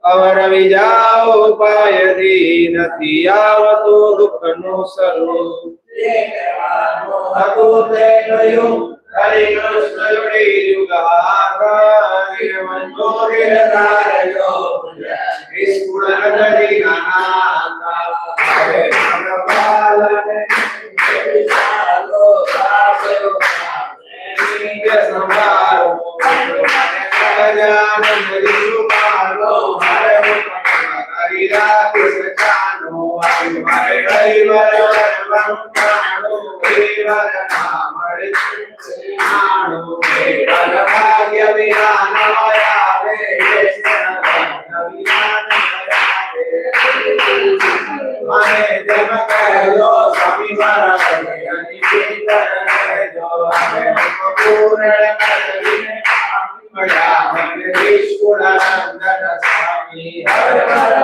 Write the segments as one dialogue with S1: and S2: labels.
S1: અવર વિજાઓ ઉપાયથી નથી આવતું દુઃખનું સ્વરૂપ હતું તે કહ્યું હરિ કૃષ્ણ જોડી યુગાકાર મંદોરે ધારજો વિસ્ફુર નગરી નાના હરે ભગવાન ચાલો સાજો નિત્ય સંભાળો સજાન નદી સુપાલો હરે હરિ રાત સજાનો હરે હરિ વરવંતાનો વિવર નામડે આણો વેદ ભાગ્ય વિરાન આવે વિરાન મને જમ કહ્યો સ્વામી મારા ભગવાનની ભીતર રહેજો હરે પૂર્ણ કરીને મળ્યા મને વિષ્ણુનંદન સ્વામી હર હર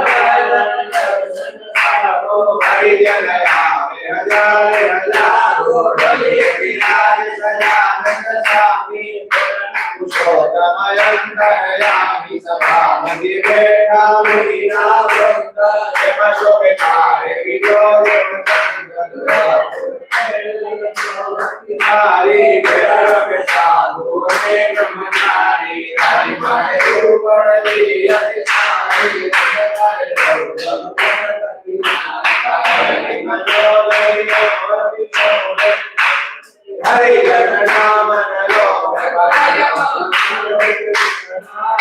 S1: હરિજન આવે હજારો ડોલી વિરાજ સજાનંદ સ્વામી પુરુષોત્તમ અંતરયામી સભા મંદિર બેઠા મુનિના વૃંદ એમાં શોભે તારે વિજોરે તારી ભેરવે સાધુ અને બ્રહ્મચારી તારી મારે ઉપરલી અતિ સારી તારે હરિ જગન્નામ નરો
S2: Hare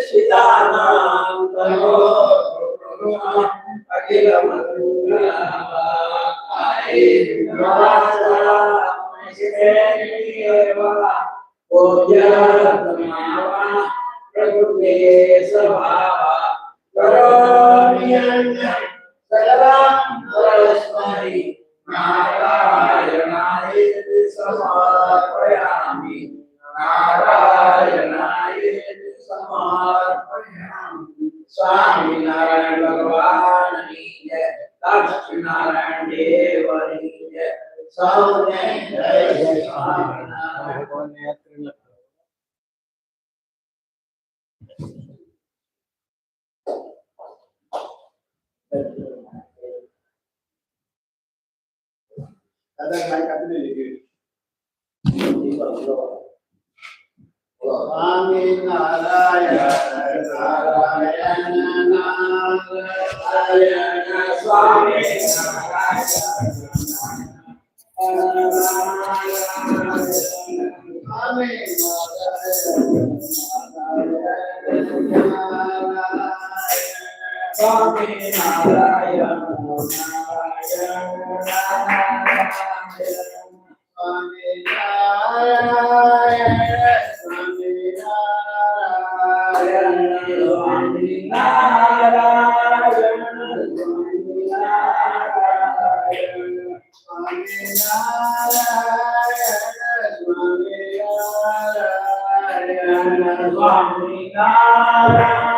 S1: सीतानां तनो अखिल मंगलमय नमः प्रकृते स्वभावा करोम्यन्यं सर्वं परस्मै नारायणायेति समर्पयामि नारायणायेति समर्पयामि। स्वामी नारायण भगवान की जय, लक्ष्मी नारायण देव की जय, सौने जय स्वामी नारायण। स्वामी नारायण नारायण नारायण स्वामी स्वामी नारायण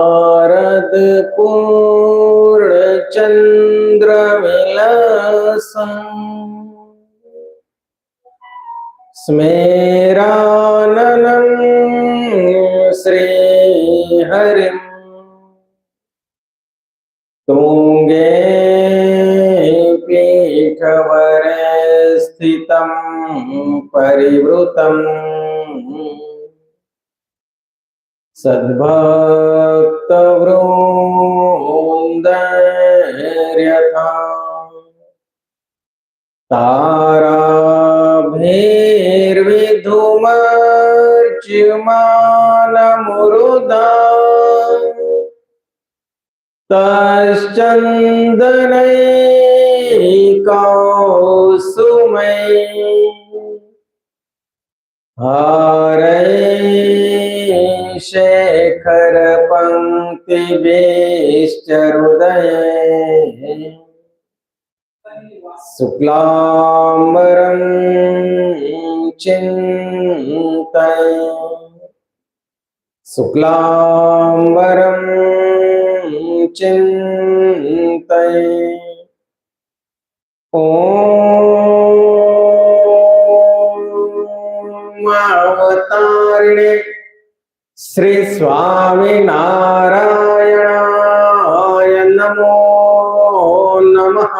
S2: श्रीमच्छारद पूर्णचंद्र विलसम् स्मेराननं श्रीहरिं तुंगे पीठवरे स्थितं परिवृतं સદ્ભક્ત વૃંદર્યથા તારાભૈર્વિધુમર્ચ્યુમાનમુરુદા તશ્ચંદનૈકૌસુમૈ હારે શેખર પંક્તિભિશ્ચ હૃદયે શુક્લાંબરં ચિંતયે શુક્લાંબરં ચિંતયે ઓમ અવતારિણે શ્રી સ્વામિનારાયણાય નમો નમઃ.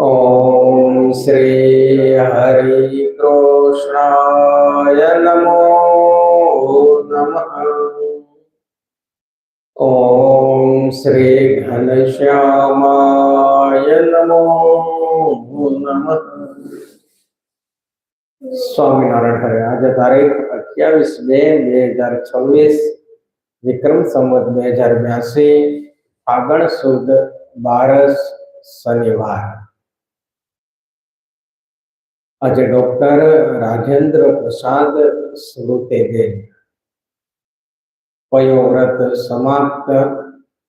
S2: ઓમ શ્રી હરિ કૃષ્ણાય નમો નમઃ. ઓમ શ્રી ઘનશ્યામાય નમો નમઃ. સ્વામિનારાયણ હરે. આજે તારીખ 28/2/2026 વિક્રમ સંવત 2082 ફાગણ સુદ 12 શનિવાર. આજે ડોક્ટર રાજેન્દ્ર પ્રસાદ સ્મૃતિદિન, પયોવ્રત સમાપ્ત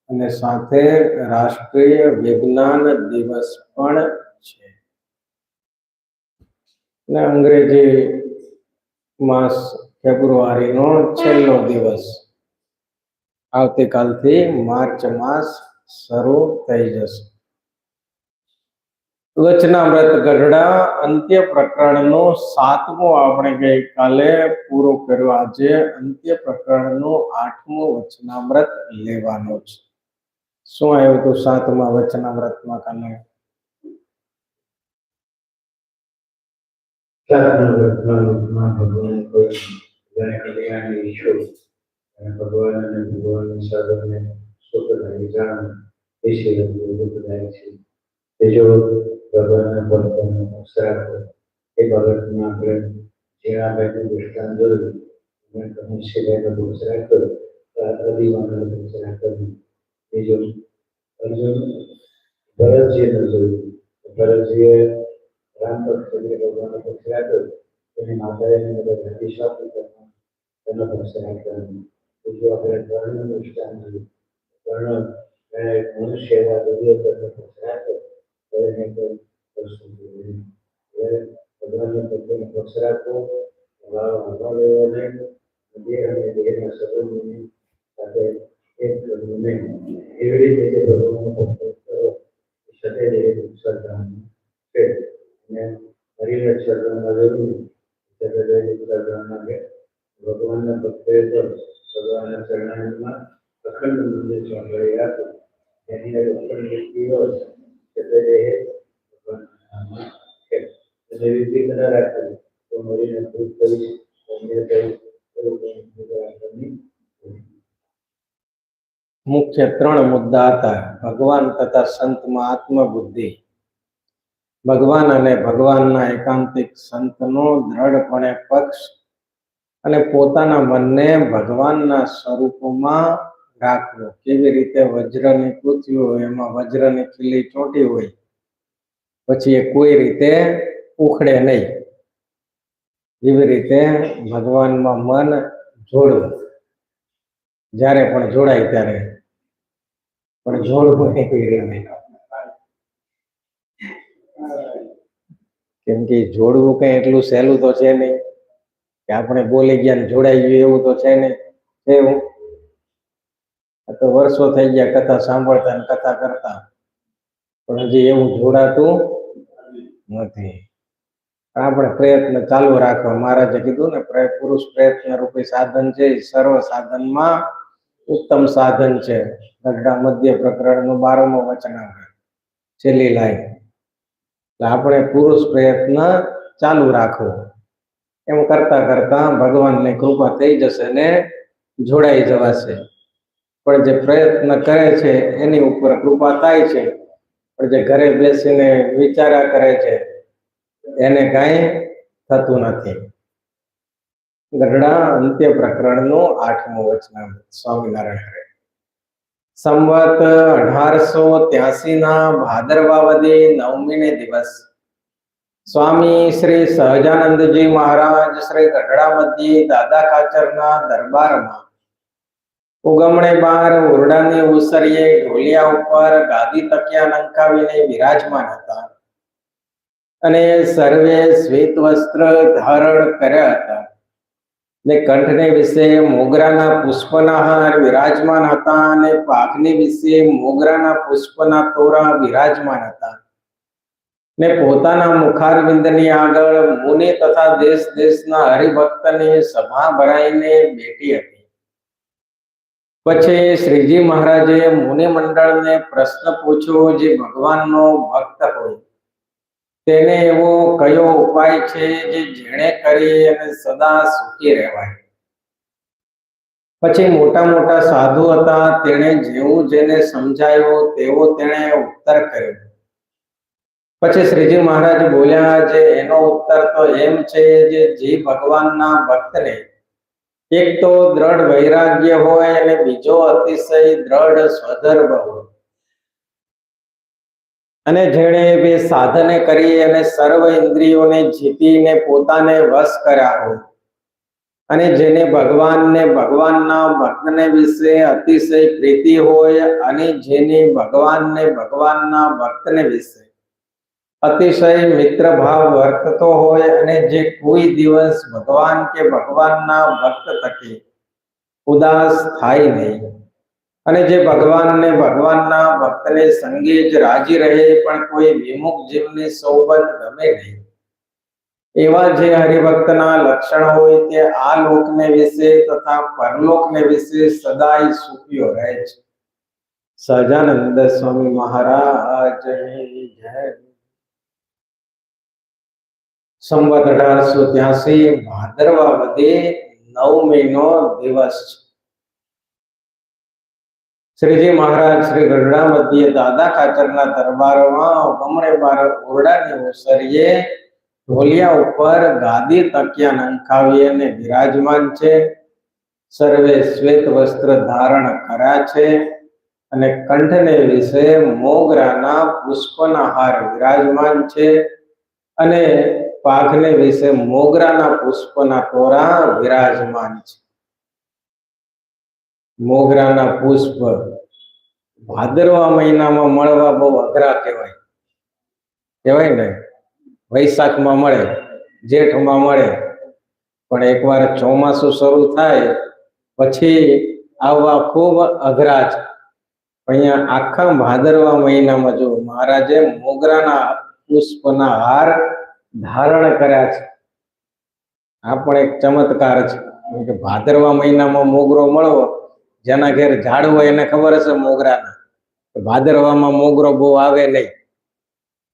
S2: અને સાથે રાષ્ટ્રીય વિજ્ઞાન દિવસ પણ છે. ને અંગ્રેજી માસ ફેબ્રુઆરીનો છેલ્લો દિવસ. આવતીકાલથી માર્ચ માસ શરૂ થઈ જશે. વચનામૃત ગઢડા અંત્ય પ્રકરણનું 7મું આપણે ગઈકાલે પૂરું કર્યું. આજે અંત્ય પ્રકરણનું 8મું વચનામૃત લેવાનું છે. શું આવ્યું હતું 7મા વચનામૃતમાં કાલે?
S3: ભગવાન કોઈ કલ્યાણની ઈચ્છો અને ભગવાન અને ભગવાનની સાધનને સુખદાયી જાણ વિશે દુઃખદાયી છે. તેજો ભગવાનના ભક્તોનો અવસર એ બાબતમાં આપણે જ્યાં બેઠું દૃષ્ટાંત જોયું અને તમે શિવાયનો અવસર કર્યો, અદિવાનો અવસર કર્યો. બીજો અર્જુન ભરતજીને જોયું. ભરતજીએ રામ ભક્તને ભગવાનનો અવસર કર્યો. તેની માતાએ અભિશાપ તેનો અવસર કર્યો. બીજું આપણે કર્ણનું દૃષ્ટાંત જોયું. કર્ણ મનુષ્ય એવા દરિયો કરતો અવસર કર્યો. ભગવાનના ભક્તોને અવસર આપવો, ભાવ લેવો નહીં, દેહ અને દેહના સંબંધોની સાથે એક કરવું નહીં. એવી રીતે જે ભગવાનનો ભક્ત કરો એ સતત એ શ્રદ્ધા છે. અને હરિને શ્રદ્ધામાં જરૂરી શ્રદ્ધા માટે ભગવાનના ભક્તોએ તો ભગવાનના ચરણામાં અખંડ મંદિર ચોંટાડી રાખો. એની અખંડ વ્યક્તિઓ
S2: મુખ્ય 3 મુદ્દા હતા. ભગવાન તથા સંતમાં આત્મબુદ્ધિ, ભગવાન અને ભગવાનના એકાંતિક સંતનો દ્રઢપણે પક્ષ અને પોતાના મનને ભગવાનના સ્વરૂપમાં રાખવો. કેવી રીતે વજ્રની પૃથ્વી હોય એમાં વજ્રની ખીલી ચોંટી હોય પછી એ કોઈ રીતે ઉખડે નહીં, એવી રીતે ભગવાનમાં મન જોડવું. જ્યારે પણ જોડાય ત્યારે પણ જોડવું એવી રીતે, કેમ કે જોડવું કઈ એટલું સહેલું તો છે નહીં કે આપણે બોલી ગયા ને જોડાઈ ગયું એવું તો છે નહીં. એવું તો વર્ષો થઈ ગયા કથા સાંભળતા ને કથા કરતા, પણ હજી એવું જોડાતું નથી. આપણે પ્રયત્ન ચાલુ રાખવા. મહારાજે કીધું ને, પુરુષ પ્રયત્ન રૂપી સાધન છે, સર્વ સાધનમાં ઉત્તમ સાધન છે. ગઢડા મધ્ય પ્રકરણનું 12મું વચનામૃત, છેલ્લી લાઈન. આપણે પુરુષ પ્રયત્ન ચાલુ રાખવો. એમ કરતા કરતા ભગવાનની કૃપા થઈ જશે ને જોડાઈ જવાશે. પણ જે પ્રયત્ન કરે છે એની ઉપર કૃપા થાય છે, પણ જે ઘરે બેસીને વિચારા કરે છે એને કાંઈ થતું નથી. ગઢડા અંત્ય પ્રકરણનું 8મું વચનામૃત. સ્વામિનારાયણ હરે. સંવત 1883 ના ભાદરવા વદે 9મીને દિવસ સ્વામી શ્રી સહજાનંદજી મહારાજ શ્રી ગઢડા મધ્યે દાદા ખાચરના દરબારમાં ઉગમણે બાર ઓરડાની ઉસરીએ ઢોલિયા ઉપર ગાદી તકિયા નંખાવીને વિરાજમાન હતા અને સર્વે શ્વેત વસ્ત્ર ધારણ કર્યા હતા ને કંઠને વિશે મોગરાના પુષ્પના હાર વિરાજમાન હતા અને પાખની વિશે મોગરાના પુષ્પના તોરા વિરાજમાન હતા ને પોતાના મુખારવિંદની આગળ મુનિ તથા દેશ દેશના હરિભક્તની સભા ભરાઈને બેઠી હતી. પછી શ્રીજી મહારાજે મુનિ મંડળને પ્રશ્ન પૂછ્યો, જે ભગવાનનો ભક્ત હોય તેને એવો કયો ઉપાય છે જે જેણે કરી અને સદા સુખી રહેવાય? પછી મોટા મોટા સાધુ હતા, તેણે જેવું જેને સમજાયો તેવો તેણે ઉત્તર કર્યો. પછી શ્રીજી મહારાજ બોલ્યા, જે એનો ઉત્તર તો એમ છે જે ભગવાનના ભક્તને એક તો દ્રઢ વૈરાગ્ય હોય અને બીજો અતિશય દ્રઢ સ્વધર્મ હોય, અને જેણે બે સાધને કરી અને સર્વ ઇન્દ્રિયોને જીતીને પોતાને વશ કર્યા હોય, અને જેને ભગવાનને ભગવાનના ભક્તને વિશે અતિશય પ્રીતિ હોય, અને જેની ભગવાનને ભગવાનના ભક્તને વિશે અતિશય મિત્ર ભાવ વર્તતો હોય, અને જે કોઈ દિવસ ભગવાન કે ભગવાનના ભક્ત થકી ઉદાસ થાય નહીં, અને જે ભગવાનને ભગવાનના ભક્તને સંગે જ રાજી રહે પણ કોઈ વિમુખ જીવની સોબત ગમે નહીં, એવા જે હરિભક્તના લક્ષણ હોય તે આ લોકને વિશે તથા પરલોકને વિશે સદાય સુખીઓ રહે છે. સહજાનંદ સ્વામી મહારાજની જય. સંવત 1883 ભાદરવા વદે 9મીનો દિવસ. શ્રીજી મહારાજ શ્રી ગઢડા મધ્યે દાદા ખાચરના દરબારમાં ઉગમણે બાર ઓરડાની ઓસરીએ ઢોલિયા ઉપર ગાદી તકિયા નંખાવી અને વિરાજમાન છે. સર્વે શ્વેત વસ્ત્ર ધારણ કર્યા છે અને કંઠને વિશે મોગરાના પુષ્પના હાર વિરાજમાન છે, અને પાખને વિશે મોગરાના પુષ્પના તોરા વિરાજમાન છે. મોગરાના પુષ્પ ભાદરવા મહિનામાં મળવા બહુ અઘરા કહેવાય ને. વૈશાખમાં મળે, જેઠમાં મળે, પણ એકવાર ચોમાસું શરૂ થાય પછી આવવા ખૂબ અઘરા છે. અહીંયા આખા ભાદરવા મહિનામાં જો મહારાજે મોગરાના પુષ્પના હાર ધારણ કર્યા છે. આ પણ એક ચમત્કાર છે કે ભાદરવા મહિનામાં મોગરો મળવો, જેના ઘેર ઝાડ હોય એને ખબર હશે મોગરાના. ભાદરવામાં મોગરો બહુ આવે નહીં,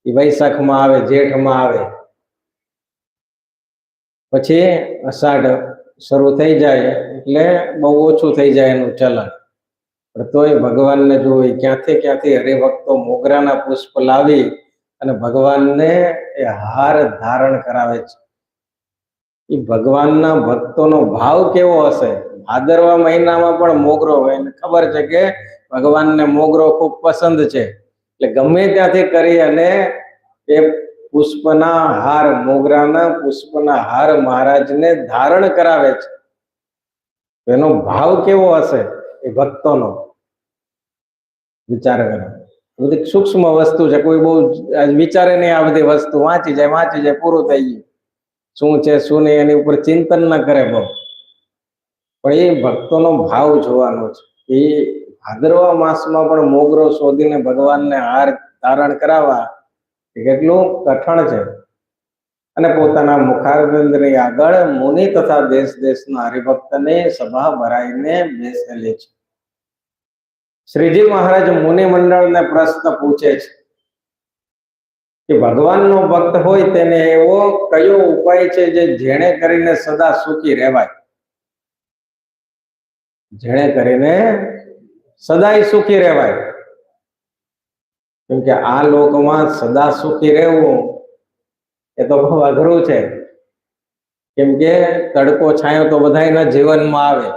S2: એ વૈશાખમાં આવે, જેઠમાં આવે, પછી અષાઢ શરૂ થઈ જાય એટલે બહુ ઓછું થઈ જાય એનું ચલણ. પણ તોય ભગવાનને જોઈ ક્યાંથી હરિભક્તો મોગરાના પુષ્પ લાવી અને ભગવાનને એ હાર ધારણ કરાવે છે. એ ભગવાનના ભક્તોનો ભાવ કેવો હશે? ભાદરવા મહિનામાં પણ મોગરો હોય એને ખબર છે કે ભગવાનને મોગરો ખૂબ પસંદ છે, એટલે ગમે ત્યાંથી કરી અને એ પુષ્પના હાર, મોગરાના પુષ્પના હાર મહારાજને ધારણ કરાવે છે. એનો ભાવ કેવો હશે એ ભક્તોનો? વિચાર કરો. બધી સૂક્ષ્મ વસ્તુ છે, કોઈ બહુ વિચારે નહીં. આ બધી વસ્તુ વાંચી જાય પૂરું થઈ ગયું. શું છે શું નહીં એની ઉપર ચિંતન ન કરે બહુ, પણ એ ભક્તોનો ભાવ જોવાનો છે. એ ભાદરવા માસમાં પણ મોગરો શોધીને ભગવાનને હાર ધારણ કરાવવા કેટલું કઠણ છે. અને પોતાના મુખારવિંદની આગળ મુનિ તથા દેશ દેશના હરિભક્તને સભા ભરાઈને બેસેલી છે. શ્રીજી મહારાજ મુનિ મંડળને પ્રશ્ન પૂછે છે કે ભગવાનનો ભક્ત હોય તેને એવો કયો ઉપાય છે જે જેણે કરીને સદા સુખી રહેવાય, જેણે કરીને સદાય સુખી રહેવાય? કેમ કે આ લોકમાં સદા સુખી રહેવું એ તો બહુ અઘરું છે. કેમ કે તડકો છાંયો તો બધાયના જીવનમાં આવે.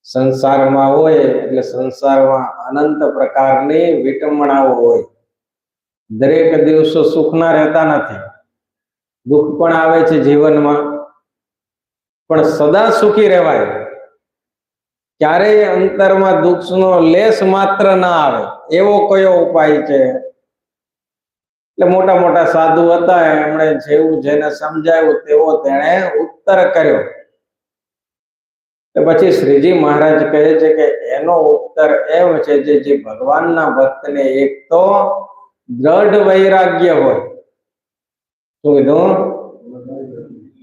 S2: સંસારમાં હોય એટલે સંસારમાં અનંત પ્રકારની વિટંબણાઓ હોય. દરેક દિવસો સુખના રહેતા નથી, દુઃખ પણ આવે છે જીવનમાં, પણ સદા સુખી રહેવાય, ક્યારેય અંતરમાં દુઃખનો લેશ માત્ર ના આવે એવો કયો ઉપાય છે? એટલે મોટા મોટા સાધુ હતા, એમણે જેવું જેને સમજાયું તેવો તેણે ઉત્તર કર્યો. પછી શ્રીજી મહારાજ કહે છે કે એનો ઉત્તર એમ છે જે ભગવાનના ભક્તને એક તો દ્રઢ વૈરાગ્ય હોય. શું કીધું?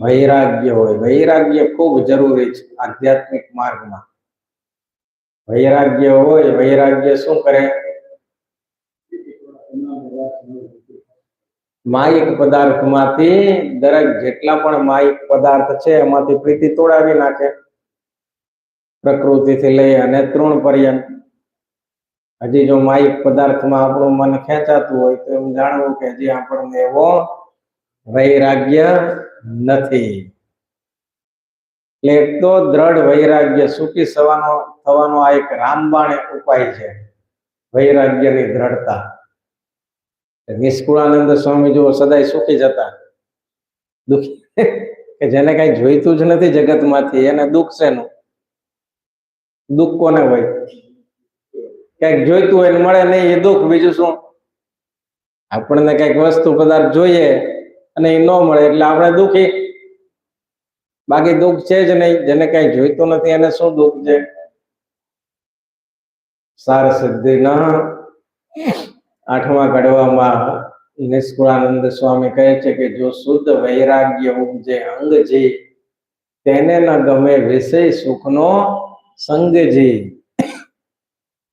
S2: વૈરાગ્ય હોય. વૈરાગ્ય ખૂબ જરૂરી છે આધ્યાત્મિક માર્ગમાં. વૈરાગ્ય હોય. વૈરાગ્ય શું કરે? માયિક પદાર્થમાંથી દરેક જેટલા પણ માયિક પદાર્થ છે એમાંથી પ્રીતિ તોડાવી નાખે. પ્રકૃતિથી લઈ અને તૃણ પર્યંત. હજી જો માયિક પદાર્થમાં આપણું મન ખેંચાતું હોય તો એમ જાણવું કે હજી આપણને એવો વૈરાગ્ય નથી. એટલે એક તો દ્રઢ વૈરાગ્ય, સુખી થવાનો આ એક રામબાણ ઉપાય છે, વૈરાગ્યની દ્રઢતા. નિષ્કુળાનંદ સ્વામી જો સદાય સુખી જતા, દુઃખી કે જેને કઈ જોઈતું જ નથી જગતમાંથી એને દુઃખ શેનું? દુઃખ કોને હોય? કઈક જોઈતું હોય મળે નહીં એ દુઃખ. બીજું શું? આપણને કઈક વસ્તુ પદાર્થ જોઈએ અને એ ન મળે એટલે આપણે દુઃખી. બાકી દુઃખ છે જ નહીં. જેને કઈ જોઈતું નથી એને શું દુઃખ છે? સાર સિદ્ધિના 8મા કડવામાં નિષ્કુળાનંદ સ્વામી કહે છે કે જો શુદ્ધ વૈરાગ્ય ઉપજે અંગજી, તેને ન ગમે વિષય સુખનો સંગજી.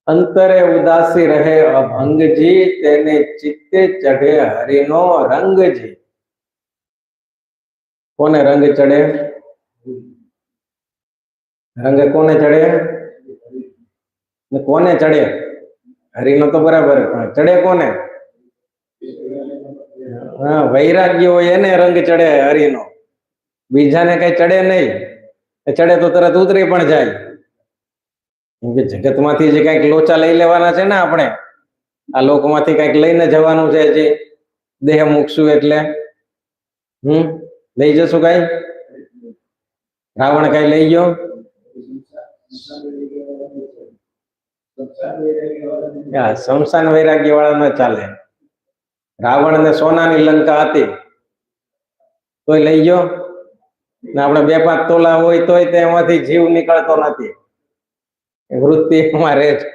S2: અંતરે ઉદાસી રહે અભંગજી, તેને ચિત્તે ચઢે હરિનો રંગજી. કોને રંગ ચડે? રંગ કોને ચડે? કોને ચડે? હરિનો તો બરાબર, ચડે કોને? હા, વૈરાગ્ય હોય એને રંગ ચડે હરિનો. બીજાને કઈ ચડે નહીં. ચડે તો તરત ઉતરી પણ જાય. કેમ કે જગતમાંથી જે કઈક લોચા લઈ લેવાના છે ને, આપણે આ લોકમાંથી કઈક લઈને જવાનું છે. જે દેહ મૂકશું એટલે લઈ જશું કઈ? રાવણ કઈ લઈ ગયો? શમશાન વૈરાગ્ય વાળા ન ચાલે. રાવણ ને સોનાની લંકા હતી તોય લઈ ગયો ને. આપણે 2-5 તોલા હોય તોય તેમાંથી જીવ નીકળતો નથી, વૃત્તિમાં રહે છે.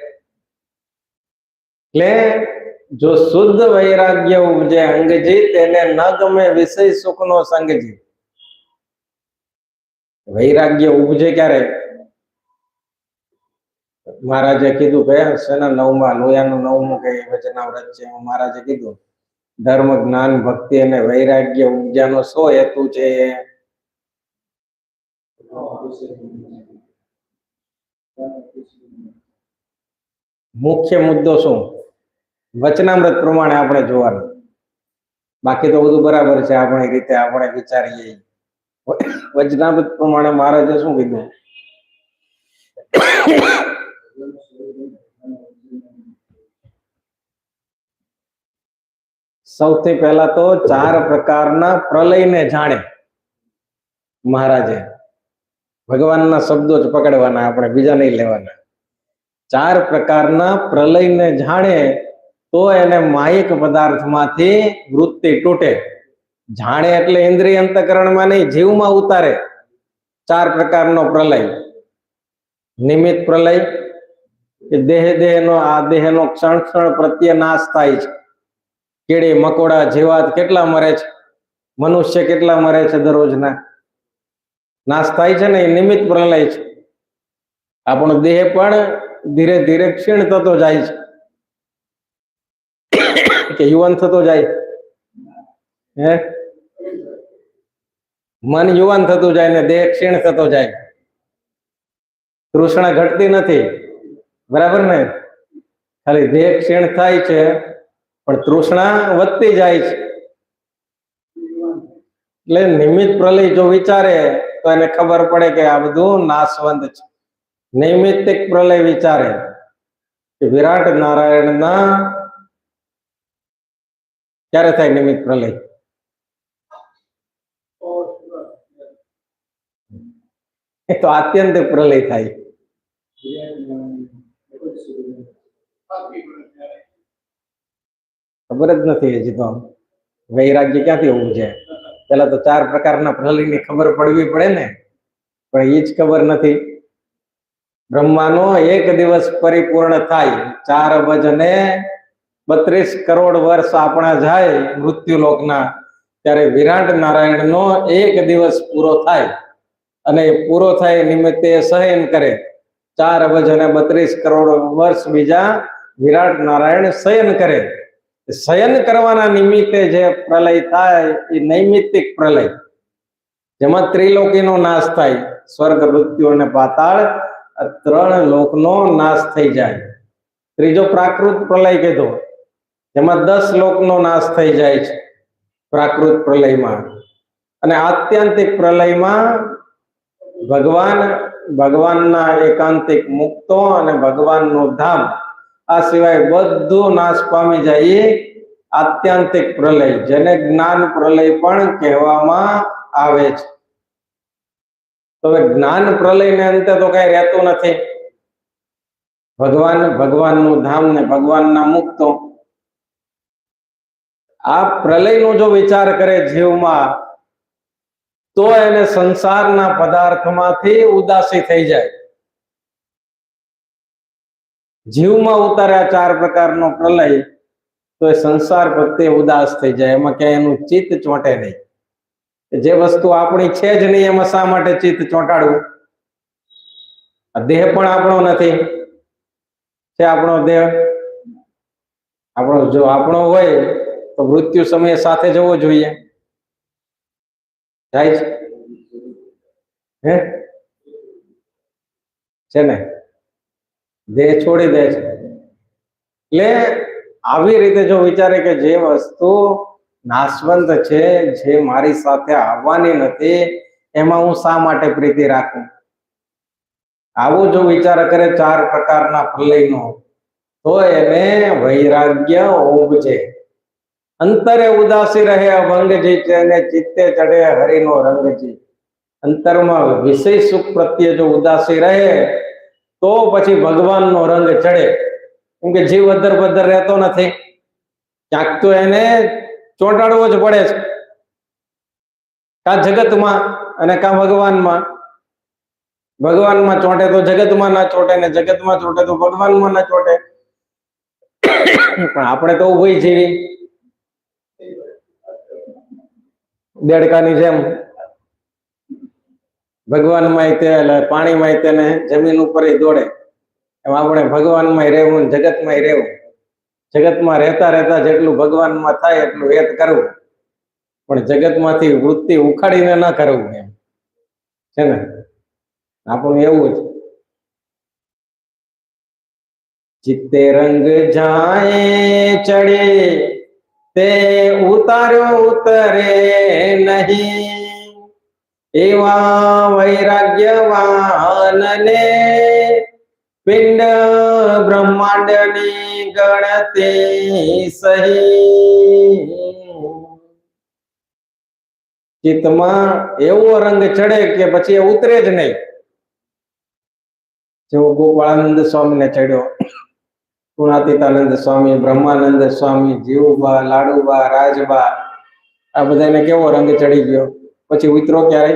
S2: એટલે જો શુદ્ધ વૈરાગ્ય ઉપજે અંગજી, તેને ન ગમે વિષય સુખનો સંગજી. વૈરાગ્ય ઉપજે ક્યારે? મહારાજે કીધું કે શેના 9મા લોયાનું 9મું કઈ વચનાવ્રત છે, મહારાજે કીધું ધર્મ જ્ઞાન ભક્તિ અને વૈરાગ્ય ઉપજાનો શો હેતુ છે? મુખ્ય મુદ્દો શું? વચનામૃત પ્રમાણે આપણે જોવાનું. બાકી તો બધું બરાબર છે આપણી રીતે, આપણે વિચારીએ. વચનામૃત પ્રમાણે મહારાજે શું કીધું? સૌથી પહેલા તો 4 પ્રકારના પ્રલયને જાણે. મહારાજે ભગવાનના શબ્દો જ પકડવાના, આપણે બીજા નહીં લેવાના. 4 પ્રકારના પ્રલયને જાણે તો એને માયિક પદાર્થમાંથી વૃત્તિ તૂટે. જાણે એટલે ઇન્દ્રિય અંતકરણમાં નહીં, જીવમાં ઉતારે. 4 પ્રકારનો પ્રલય. નિમિત્ત પ્રલય, કે દેહનો આ દેહનો ક્ષણ ક્ષણ પ્રત્યે નાશ થાય છે. કીડી મકોડા જીવાત કેટલા મરે છે, મનુષ્ય કેટલા મરે છે દરરોજના, નાશ થાય છે ને, એ નિમિત્ત પ્રલય છે. આપણો દેહ પણ ધીરે ધીરે ક્ષીણ થતો જાય છે, કે યુવાન થતો જાય. હે મન યુવાન થતું જાય ને દેહ ક્ષીણ થતો જાય, તૃષ્ણા ઘટતી નથી, બરાબર ને? ખાલી દેહ ક્ષીણ થાય છે પણ તૃષ્ણા વધતી જાય છે. એટલે નિમિત્ત પ્રલય જો વિચારે તો એને ખબર પડે કે આ બધું નાશવંત છે. નૈમિત્તિક પ્રલય વિચારે કે વિરાટ નારાયણના ક્યારે થાય નિમિત્ત પ્રલય? એ તો આત્યંતિક પ્રલય થાય. ખબર જ નથી હજી તો વૈરાગ્ય ક્યાંથી હોવું છે. પેલા તો 4 પ્રકારના પ્રલયની ખબર પડવી પડે ને, પણ એ જ ખબર નથી. બ્રહ્માનો 1 દિવસ પરિપૂર્ણ થાય, 4 અબજ અને 32 કરોડ વર્ષ આપણા જાય મૃત્યુ લોકના, ત્યારે વિરાટ નારાયણનો 1 દિવસ પૂરો થાય અને પૂરો થાય નિમિત્તે શયન કરે. 4 અબજ અને 32 કરોડ વર્ષ બીજા વિરાટ નારાયણ શયન કરે. શયન કરવાના નિમિત્તે જે પ્રલય થાય એ નૈમિત્તિક પ્રલય, જેમાં ત્રિલોકીનો નાશ થાય, સ્વર્ગ, મૃત્યુ અને પાતાળ, 3 લોકનો નાશ થઈ જાય. ત્રીજો પ્રાકૃત પ્રલય કીધો, જેમાં 10 લોકનો નાશ થઈ જાય છે પ્રાકૃત પ્રલયમાં. અને આત્યંતિક પ્રલયમાં ભગવાનના એકાંતિક મુક્તો અને ભગવાનનું ધામ, આ સિવાય બધું નાશ પામી જાય એ આત્યંતિક પ્રલય, જેને જ્ઞાન પ્રલય પણ કહેવામાં આવે છે. તો જ્ઞાન પ્રલયને અંતે તો કઈ રહેતું નથી. ભગવાનનું ધામ ને ભગવાનના મુક્તો, આ પ્રલયનો જો વિચાર કરે જીવમાં તો એને સંસારના પદાર્થમાંથી ઉદાસી થઈ જાય. જીવમાં ઉતાર્યા 4 પ્રકારનો પ્રલય તો એ સંસાર પ્રત્યે ઉદાસ થઈ જાય, એમાં ક્યાંય એનું ચિત્ત ચોંટે નહીં. જે વસ્તુ આપણી છે જ નહીં એમાં શા માટે ચિત્ત ચોંટાડવું? આ દેહ પણ આપણો નથી, છે આપણો દેહ? જો આપણો હોય તો મૃત્યુ સમયે સાથે જવો જોઈએ, જાય છે ને? દેહ છોડી દે છે. એટલે આવી રીતે જો વિચારે કે જે વસ્તુ નાશવંત છે, જે મારી સાથે આવવાની નથી, એમાં હું શા માટે પ્રીતિ રાખું? આવું જો વિચાર કરે 4 પ્રકારના પ્રલયનો, તો એને વૈરાગ્ય ઉપજે. અંતરે ઉદાસી રહે અભંગજી, તેને ચિત્તે ચડે હરિનો રંગજી. અંતરમાં વિષય સુખ પ્રત્યે જો ઉદાસી રહે તો પછી ભગવાનનો રંગ ચડે. કેમ કે જીવ અધર પધર રહેતો નથી, ક્યાંક તો એને ચોંટાડવો જ પડે છે, કા જગતમાં અને કા ભગવાનમાં. ભગવાનમાં ચોંટે તો જગતમાં ના ચોંટે, ને જગતમાં ચોંટે તો ભગવાનમાં ના ચોંટે. પણ આપણે તો ઉભી જીવી દેડકાની જેમ ભગવાનમાં તે પાણીમાં તેને જમીન ઉપર દોડે, એમ આપણે ભગવાનમાં રહેવું, જગતમાં રહેવું. જગતમાં રહેતા રહેતા જેટલું ભગવાનમાં થાય એટલું હેત કરવું, પણ જગતમાંથી વૃત્તિ ઉખાડીને ના કરવું, એમ છે ને? આપણું એવું જ. ચિત્તે રંગ જાય ચડે તે ઉતાર્યો ઉતરે નહીં, એવા વૈરાગ્યવાનને પિંડ બ્રહ્માંડની ગણતી સહી. ચિત્તમાં એવો રંગ ચડે કે પછી એ ઉતરે જ નહીં. જેવો ગોપાળાનંદ સ્વામીને ચડ્યો, ગુણાતીતાનંદ સ્વામી, બ્રહ્માનંદ સ્વામી, જીવુબા, લાડુબા, રાજબા, આ બધાને કેવો રંગ ચડી ગયો. પછી ઉતરો ક્યારે?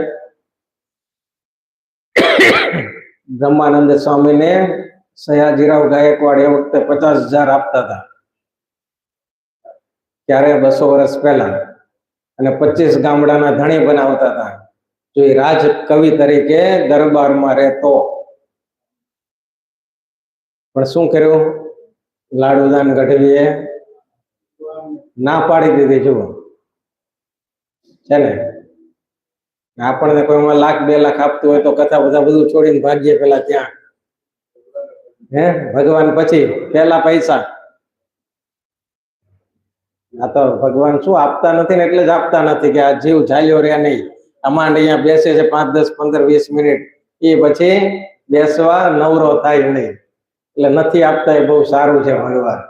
S2: બ્રહ્માનંદ સ્વામીને સયાજીરાવ ગાયકવાડ એ વખતે 50,000 આપતા હતા, ત્યારે 200 વર્ષ પહેલા, અને 25 ગામડાના ધણી બનાવતા હતા. જો એ રાજ કવિ તરીકે દરબારમાં રહેતો, પણ શું કર્યું? લાડુદાન ગઢવીએ ના પાડી દીધી. જુઓ, છે ને. આપણને કોઈમાં લાખ 2 લાખ આપતું હોય તો કથા બધા બધું છોડીને ભાગીએ પેલા ત્યાં, હે ભગવાન પછી પેલા પૈસા. આ તો ભગવાન શું આપતા નથી ને એટલે જ આપતા નથી કે આ જીવ ઝાલ્યો રહ્યા નહીં. આમાં અહીંયા બેસે છે 5, 10, 15, 20 મિનિટ, એ પછી બેસવા નવરો થાય નહીં, એટલે નથી આપતા. એ બહુ સારું છે ભગવાન.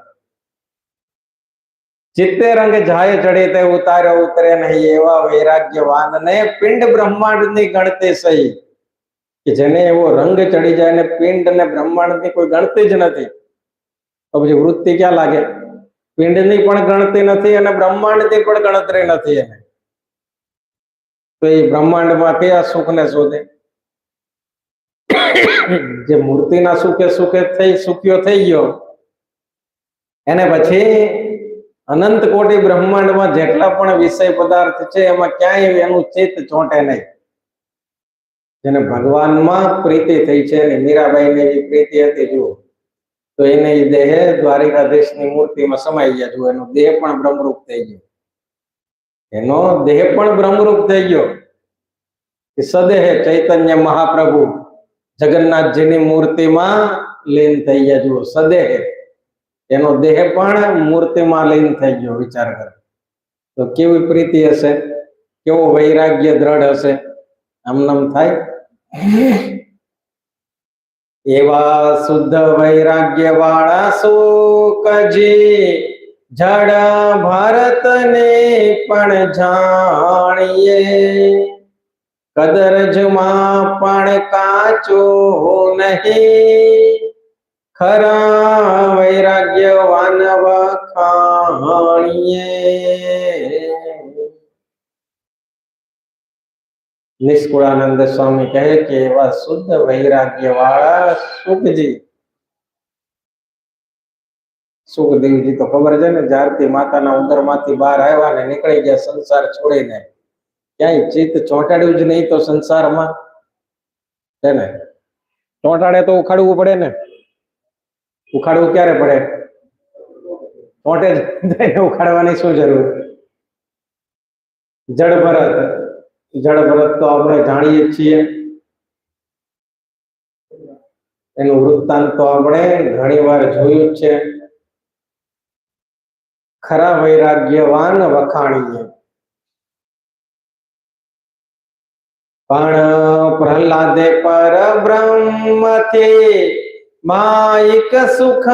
S2: ચિત્તે રંગ જાય ચડે તે ઉતારે ઉતરે નહીં, એવા વૈરાગ્યવાન ને પિંડ બ્રહ્માંડ ની ગણતે સહી. કે જેને એવો રંગ ચડી જાય ને પિંડ ને બ્રહ્માંડ ની કોઈ ગણતી જ નથી, તો પછી વૃત્તિ ક્યાં લાગે? પિંડ ની પણ ગણતી નથી અને બ્રહ્માંડ ની પણ ગણતરી નથી એને. તો એ બ્રહ્માંડમાં કયા સુખ ને શોધે? જે મૂર્તિના સુખે સુખ્યો થઈ ગયો એને પછી અનંત કોટી બ્રહ્માંડમાં જેટલા પણ વિષય પદાર્થ છે એમાં ક્યાંય એનું ચિત્ત ચોંટે નહીં. જેને ભગવાનમાં પ્રીતિ થઈ છે, મીરાબાઈ ની પ્રીતિ હતી જુઓ, તો એને દેહ દ્વારિકાધીશની મૂર્તિમાં સમાઈ ગયા. જુઓ, એનો દેહ પણ બ્રહ્મરૂપ થઈ ગયો. એનો દેહ પણ બ્રહ્મરૂપ થઈ ગયો. સદેહ ચૈતન્ય મહાપ્રભુ જગન્નાથજીની મૂર્તિમાં લીન થઈ ગયા. જુઓ, સદેહ એનો દેહ પણ મૂર્તિમાં લીન થઈ ગયો. વિચાર કરો તો કેવી પ્રીતિ હશે, કેવો વૈરાગ્ય દ્રઢ હશે. આમ થાય. એવા શુદ્ધ વૈરાગ્ય વાળા સુખજી જડ ભારત ને પણ જાણીએ, કદરજમાં પણ કાચો નહીં, ખરા વૈરાગ્યવાન વખાણીએ. નિષ્કુળાનંદ સ્વામી કહે કે એવા શુદ્ધ વૈરાગ્ય વાળા સુખજી. સુખદેવજી તો ખબર છે ને, જ્યારથી માતાના ઉદરમાંથી બહાર આવ્યા ને નીકળી ગયા સંસાર છોડીને, ક્યાંય ચિત્ત ચોંટાડ્યું જ નહીં. તો સંસારમાં છે ને, ચોંટાડે તો ઉખાડવું પડે ને. ઉખાડવું ક્યારે પડે? ચોંટે જ ઉખાડવાની શું જરૂર? જડ ભરત તો આપણે જાણીએ છીએ, એનું વૃત્તાંત તો આપણે ઘણી વાર જોયું જ છે. ખરા વૈરાગ્યવાન વખાણીએ. પણ પ્રહલાદે પર બ્રહ્મથી માયિક સુખ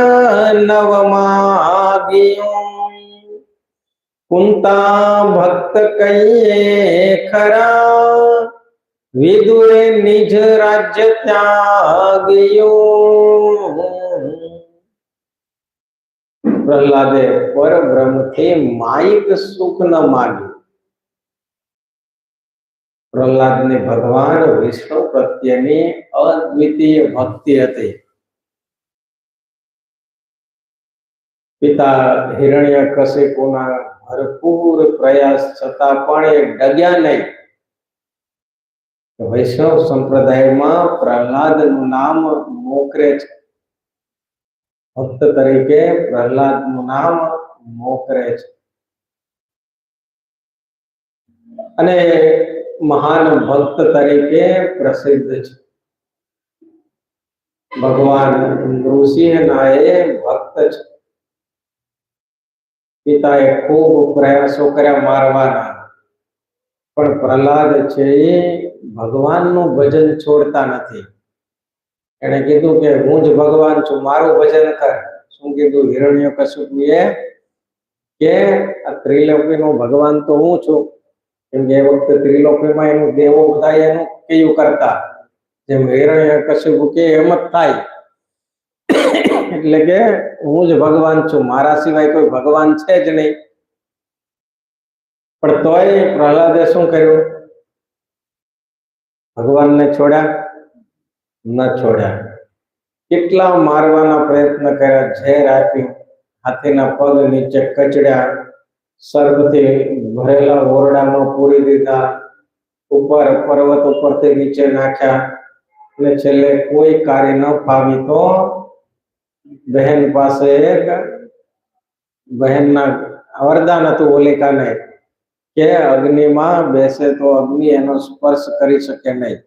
S2: નવ માગ્યું, કુંતા ભક્ત કહીએ ખરા, વિદુરે નિજ રાજ્ય ત્યાગ્યું. પ્રહલાદે પરબ્રહ્મથી માયિક સુખ ન માગ્યું. પ્રહલાદને ભગવાન વિષ્ણુ પ્રત્યેની અદ્વિતીય ભક્તિ હતી. પિતા હિરણ્યકશિપુના ભરપૂર પ્રયાસ છતાં પણ એ ડગ્યા નહીં. વૈષ્ણવ સંપ્રદાયમાં પ્રહલાદનું નામ મોકરે છે. ભક્ત તરીકે પ્રહલાદનું નામ મોકરે છે. અને મહાન ભક્ત તરીકે પ્રસિદ્ધ છે. ભગવાન નૃસિંહના એ ભક્ત છે. પિતાએ ખૂબ પ્રયાસો કર્યા મારવાના, પણ પ્રહલાદ છે એ ભગવાનનું ભજન છોડતા નથી. એને કીધું કે હું જ ભગવાન છું, મારું ભજન કર. શું કીધું હિરણ્યકશિપુએ? કે આ ત્રિલોકીનો ભગવાન તો હું છું. કેમ કે એ વખતે ત્રિલોકીમાં એનું દેવો બધા એનું કયું કરતા, જેમ હિરણ્યકશિપુ કે એમ જ થાય. એટલે કે હું જ ભગવાન છું, મારા સિવાય કોઈ ભગવાન છે જ નહીં. પણ તોય પ્રહલાદે શું કર્યું? ભગવાનને છોડ્યા? ન છોડ્યા. કેટલા મારવાના પ્રયત્ન કર્યા, ઝેર આપ્યું, હાથીના પગ નીચે કચડ્યા, સર્પથી ભરેલા ઓરડામાં પૂરી દીધા, ઉપર પર્વત ઉપરથી નીચે નાખ્યા, અને છેલ્લે કોઈ કાર્ય ન ફાવી તો બહેન પાસે એક બહેનના વરદાન હતું હોલિકાને કે અગ્નિમાં બેસે તો અગ્નિ એનો સ્પર્શ કરી શકે નહીં.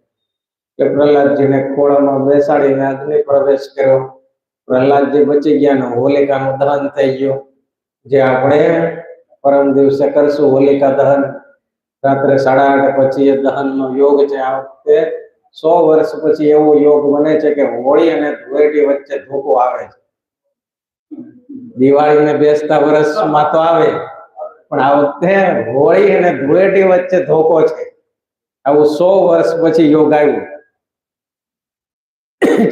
S2: કે પ્રહલાદજીને ખોળામાં બેસાડીને અગ્નિ પ્રવેશ કર્યો. પ્રહલાદજી બચી ગયા ને હોલિકાનું દહન થઈ ગયું, જે આપણે પરમ દિવસે કરશું હોલિકા દહન. રાત્રે 8:30 પછી એ દહનનો યોગ છે. આ વખતે 100 વર્ષ પછી એવો યોગ બને છે કે હોળી અને ધૂળેટી વચ્ચે ધોકો આવે છે. દિવાળી ને બેસતા વર્ષમાં તો આવે, પણ આ વખતે હોળી અને ધૂળેટી વચ્ચે ધોકો છે. આવું 100 વર્ષ પછી યોગ આવ્યું.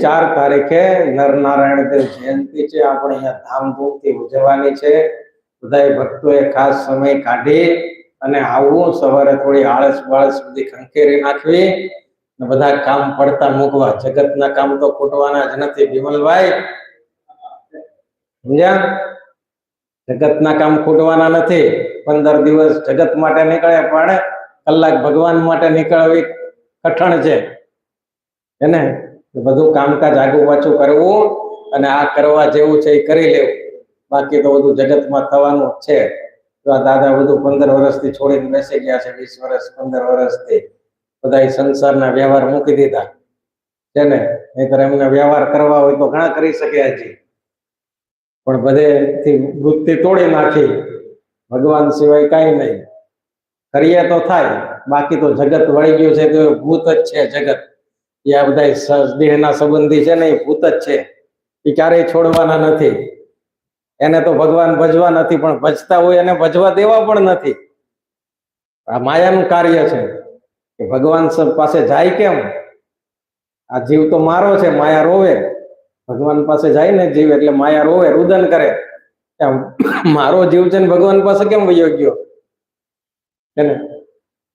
S2: 4 તારીખે નરનારાયણ દેવ જયંતિ છે. આપણે અહીંયા ધામધૂમથી ઉજવવાની છે. બધા ભક્તોએ ખાસ સમય કાઢી અને આવું. સવારે થોડી આળસ બાળસ બધી ખંખેરી નાખવી ને બધા કામ પડતા મૂકવા. જગતના કામ તો ખૂટવાના જ નથી વિમલભાઈ, સમજ્યા? જગતના કામ ખૂટવાના નથી. 15 દિવસ જગત માટે નીકળે, પણ કલાક ભગવાન માટે નીકળવી કઠણ છે. એને બધું કામકાજ આગુ પાછું કરવું અને આ કરવા જેવું છે એ કરી લેવું. બાકી તો બધું જગતમાં થવાનું જ છે. તો આ દાદા બધું 15 વર્ષથી છોડીને બેસી ગયા છે. 20 વર્ષ 15 વર્ષથી બધા સંસારના વ્યવહાર મૂકી દીધા છે ને. નહીતર એમને વ્યવહાર કરવા હોય તો ઘણા કરી શકે હજી, પણ બધેથી વૃત્તિ તોડી નાખી. ભગવાન સિવાય કાંઈ નહીં. કરીએ તો થાય, બાકી તો જગત વળી ગયું છે તો ભૂત જ છે જગત. એ આ બધા દેહના સંબંધી છે ને એ ભૂત જ છે. એ ક્યારેય છોડવાના નથી. એને તો ભગવાન ભજવા નથી, પણ ભજતા હોય એને ભજવા દેવા પણ નથી. આ માયાનું કાર્ય છે કે ભગવાન પાસે જાય કેમ? આ જીવ તો મારો છે, માયા રોવે. ભગવાન પાસે જાય ને જીવ એટલે માયા રોવે, રુદન કરે. મારો જીવ છે ને ભગવાન પાસે કેમ વયો ગયો? એને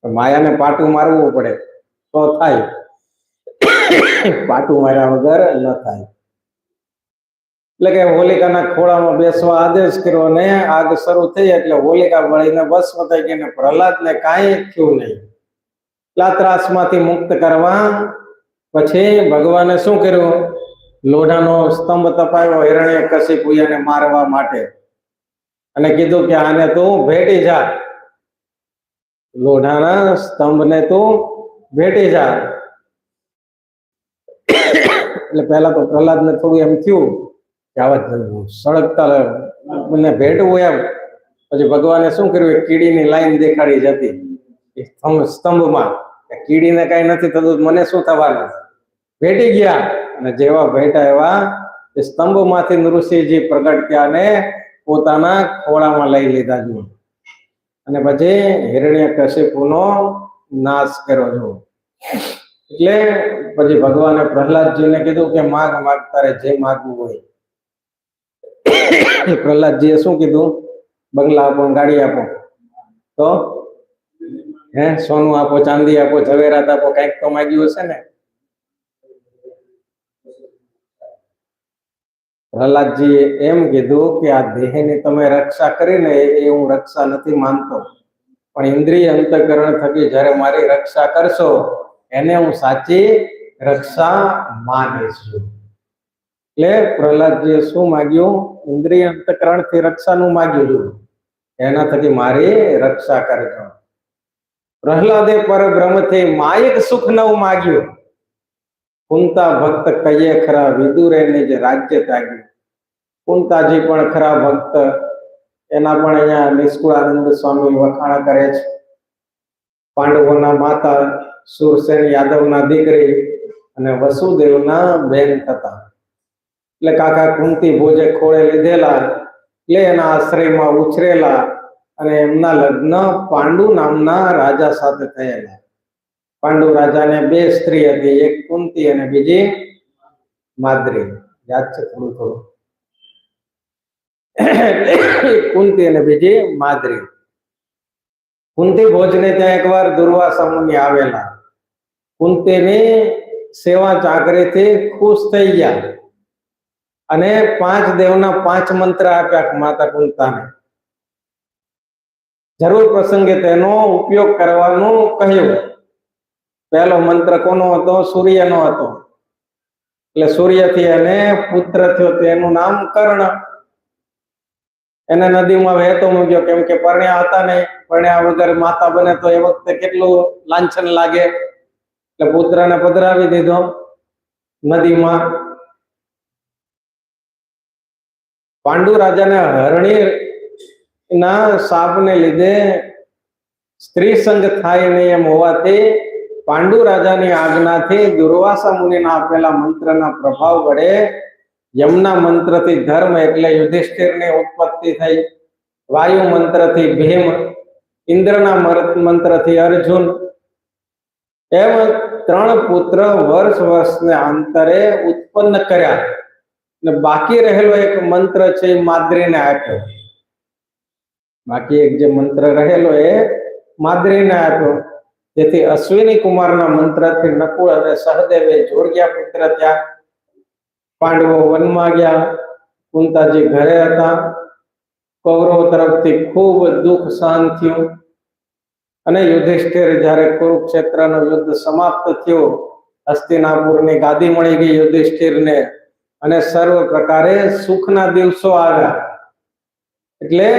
S2: માયાને પાટું મારવું પડે તો થાય. પાટું માર્યા વગર ન થાય. એટલે કે હોલિકાના ખોળામાં બેસવા આદેશ કર્યો ને આગ શરૂ થઈ એટલે હોલિકા બળીને ભસ્મ થઈ ગઈ ને પ્રહલાદને કાંઈ થયું નહીં. ત્રાસમાંથી મુક્ત કરવા પછી ભગવાને શું કર્યું? લોઢાનો સ્તંભ તપાયો હિરણ્યકશિપુને મારવા માટે અને કીધું કે આને તું ભેટી જા. લોઢાના સ્તંભને તું ભેટી જા. એટલે પહેલા તો પ્રહલાદને થોડું એમ થયું કે આવા સળગતા મને ભેટવું એમ. પછી ભગવાને શું કર્યું? કીડીની લાઈન દેખાડી જતી સ્તંભમાં. કીડીને કઈ નથી થતું, મને શું થવાનું? ભેટી ગયા અને જેવા ભેટા એવા સ્તંભમાંથી નૃસિંહજી પ્રગટ થયા ને પોતાના ખોળામાં લઈ લીધા જો. અને પછી હિરણ્યકશિપુનો નાશ કર્યો જો. એટલે પછી ભગવાને પ્રહલાદજીને કીધું કે માગ માગ, તારે જે માગવું હોય. પ્રહલાદજીએ શું કીધું? બંગલા આપો, ગાડી આપો. તો સોનું આપો, ચાંદી આપો, ઝવેરાત આપો, કઈક તો માગ્યું હશે ને. પ્રહલાદજીએ એમ કીધું કે આ દેહની તમે રક્ષા કરીને એ હું રક્ષા નથી માનતો, પણ ઇન્દ્રિય અંતઃકરણ થકી જ્યારે મારી રક્ષા કરશો એને હું સાચી રક્ષા માનીશ. એટલે પ્રહલાદજીએ શું માગ્યું? ઇન્દ્રિય અંતઃકરણ થી રક્ષાનું માગ્યું. એના થકી મારી રક્ષા કરજો. પ્રહલાદે પરબ્રહ્મથી માયિક સુખ નવું માગ્યું. કુંતા ભક્ત કહીએ ખરા, વિદુરે નિજ રાજ્ય ત્યાગ્યું. કુંતાજી પણ ખરા ભક્ત, એના પણ અહીંયા નિષ્કુળાનંદ સ્વામી વખાણ કરે છે. પાંડવોના માતા, સુરસેન યાદવના દીકરી અને વસુદેવના બેન થતા. એટલે કાકા કુંતી ભોજે ખોળે લીધેલા, એટલે એના આશ્રયમાં ઉછરેલા અને એમના લગ્ન પાંડુ નામના રાજા સાથે થયેલા. પાંડુ રાજાને 2 સ્ત્રી હતી, એક કુંતી અને બીજી માદ્રી. યાદ છે થોડું થોડું? કુંતી અને બીજી માદ્રી. કુંતી ભોજને ત્યાં એકવાર દુર્વાસા મુનિ આવેલા. કુંતીની સેવા ચાકરીથી ખુશ થઈ ગયા અને 5 દેવના 5 મંત્ર આપ્યા માતા કુંતાને. જરૂર પ્રસંગે તેનો ઉપયોગ કરવાનું કહ્યું. પહેલો મંત્ર કોનો હતો? સૂર્યનો હતો. એટલે સૂર્યથી એને પુત્ર થયો, તેનું નામ કર્ણ. એને નદીમાં વહેતો મૂક્યો, કેમ કે પરણ્યા હતા નહીં. પરણ્યા વગર માતા બને તો એ વખતે કેટલું લાંછન લાગે, એટલે પુત્રને પધરાવી દીધો નદીમાં. પાંડુ રાજાને હરણી ના શાપને લીધે સ્ત્રી સંગ થાય નહીં એમ હોવાથી પાંડુ રાજાની આજ્ઞાથી દુર્વાસા મુનિના આપેલા મંત્રના પ્રભાવ વડે યમના મંત્રથી ધર્મ એટલે યુધિષ્ઠિરની ઉત્પત્તિ થઈ, વાયુ મંત્રથી ભીમ, ઇન્દ્રના મંત્રથી અર્જુન, એમ 3 પુત્ર વર્ષને અંતરે ઉત્પન્ન કર્યા. ને બાકી રહેલો એક મંત્ર છે એ માદ્રીને આપ્યો. બાકી એક જે મંત્ર રહેલો એ માદ્રીને આપ્યો, જેથી અશ્વિની કુમારના મંત્રથી નકુળ અને સહદેવે જોડ્યા પુત્ર થયા. પાંડવો વનમાં ગયા, કુંતાજી ઘરે હતા. કૌરવો તરફથી ખૂબ દુઃખ સહન થયું અને યુધિષ્ઠિર જ્યારે કુરુક્ષેત્રનું યુદ્ધ સમાપ્ત થયું, હસ્તિનાપુરની ગાદી મળી ગઈ યુધિષ્ઠિરને અને સર્વ પ્રકારે સુખના દિવસો આવ્યા. એટલે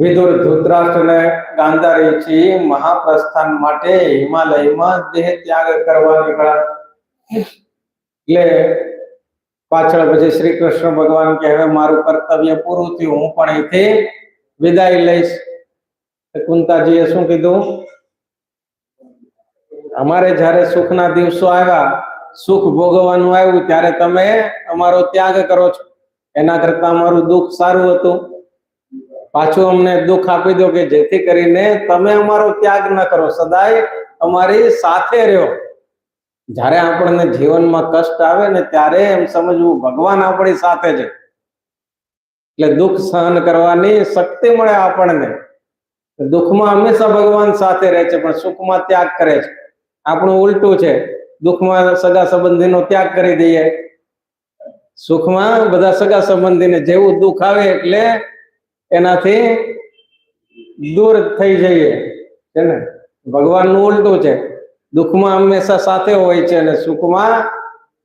S2: વિદુર ધૃતરાષ્ટ્રને ગાંધારીથી મહાપ્રસ્થાન માટે હિમાલયમાં દેહ ત્યાગ કરવા નીકળ્યા. એટલે પાછળ પછી શ્રી કૃષ્ણ ભગવાન કે હવે મારું કર્તવ્ય પૂરું થયું, હું પણ અહીંથી વિદાય લઈશ. કુંતાજીએ શું કીધું? અમારે જ્યારે સુખના દિવસો આવ્યા, સુખ ભોગવવાનું આવ્યું, ત્યારે તમે અમારો ત્યાગ કરો છો. એના કરતા અમારું દુઃખ સારું હતું. પાછું અમને દુઃખ આપી દો કે જેથી કરીને તમે અમારો ત્યાગ ન કરો, સદાય અમારી સાથે રહ્યો. જ્યારે આપણને જીવનમાં કષ્ટ આવે ને ત્યારે એમ સમજવું ભગવાન આપણી સાથે છે, એટલે દુઃખ સહન કરવાની શક્તિ મળે આપણને. દુઃખમાં હંમેશા ભગવાન સાથે રહે છે, પણ સુખમાં ત્યાગ કરે છે. આપણું ઉલટું છે, દુઃખમાં સગા સંબંધીનો ત્યાગ કરી દઈએ, સુખમાં બધા સગા સંબંધીને જેવું દુઃખ આવે એટલે એનાથી દૂર થઈ જઈએ છે ને. ભગવાનનું ઉલટું છે, દુઃખમાં હંમેશા સાથે હોય છે અને સુખમાં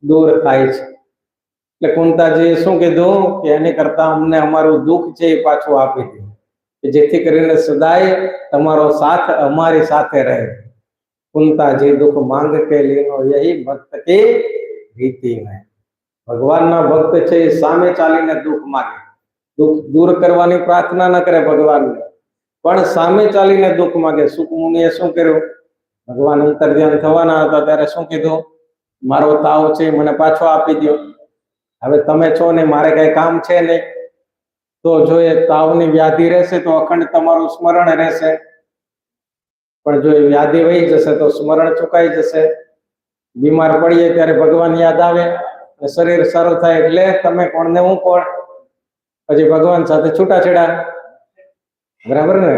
S2: દૂર થાય છે. એટલે કુંતાજીએ શું કીધું કે એની કરતા અમને અમારું દુઃખ છે એ પાછું આપી દો, જેથી કરીને સદાય તમારો સાથ અમારી સાથે રહે. કુંતાજી દુઃખ માંગ કે લીનો યહી ભક્ત की રીતિ है. ભગવાનના ભક્ત છે એ સામે ચાલીને દુઃખ માંગે, દુઃખ દૂર કરવાની પ્રાર્થના ન કરે ભગવાનને, પણ સામે ચાલીને દુઃખ માંગે. સુખ મુનિએ શું કર્યું? ભગવાન અંતર્ધ્યાન થવાના હતા ત્યારે શું કીધું? મારો તાવ છે મને પાછો આપી દો. હવે તમે છો ને, મારે કઈ કામ છે નહીં, તો જો એ તાવની વ્યાધિ રહેશે તો અખંડ તમારું સ્મરણ રહેશે, પણ જો એ વ્યાધિ વહી જશે તો સ્મરણ ચુકાઈ જશે. બીમાર પડીએ ત્યારે ભગવાન યાદ આવે, શરીર સારું થાય એટલે તમે કોણ ને હું કોણ, પછી ભગવાન સાથે છૂટાછેડા. બરાબર ને?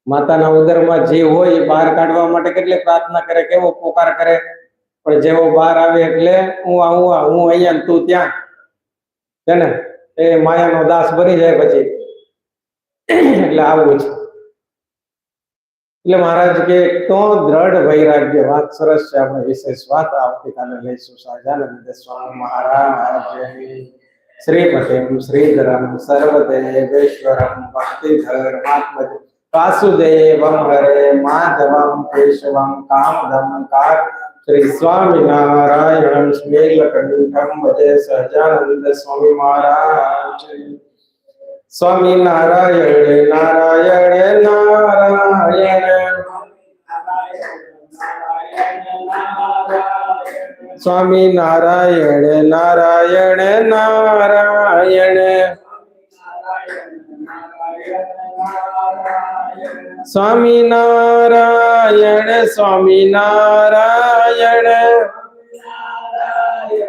S2: માતાના ઉદરમાં જે હોય એ બહાર કાઢવા માટે કેટલી પ્રાર્થના કરે, કેવો પોકાર કરે, પણ જેવો બહાર આવે એટલે હું અહીંયા તું ત્યાં છે ને, એ માયાનો દાસ બની જાય પછી. એટલે આવું છે. એટલે મહારાજ કે તો દ્રઢ વૈરાગ્ય. વાત સરસ છે, આપણે વિશેષ વાત આવતીકાલે લઈશું. સહજાનંદ સ્વામી મહારાજ શ્રીપતિમ શ્રીધરમ સર્વદેવેશ્વરમ ભક્તિધર્માત્મજ વાસુદેવમ હરે માધવમ કેશવમ કામદમ કાર શ્રી સ્વામિનારાયણ સ્મેલકંઠમ ભજે સહજાનંદ સ્વામી મહારાજ. સ્વામી નારાયણ નારાયણ નારાયણ, સ્વામી નારાયણ નારાયણ નારાયણ, સ્વામી નારાયણ સ્વામી નારાયણ.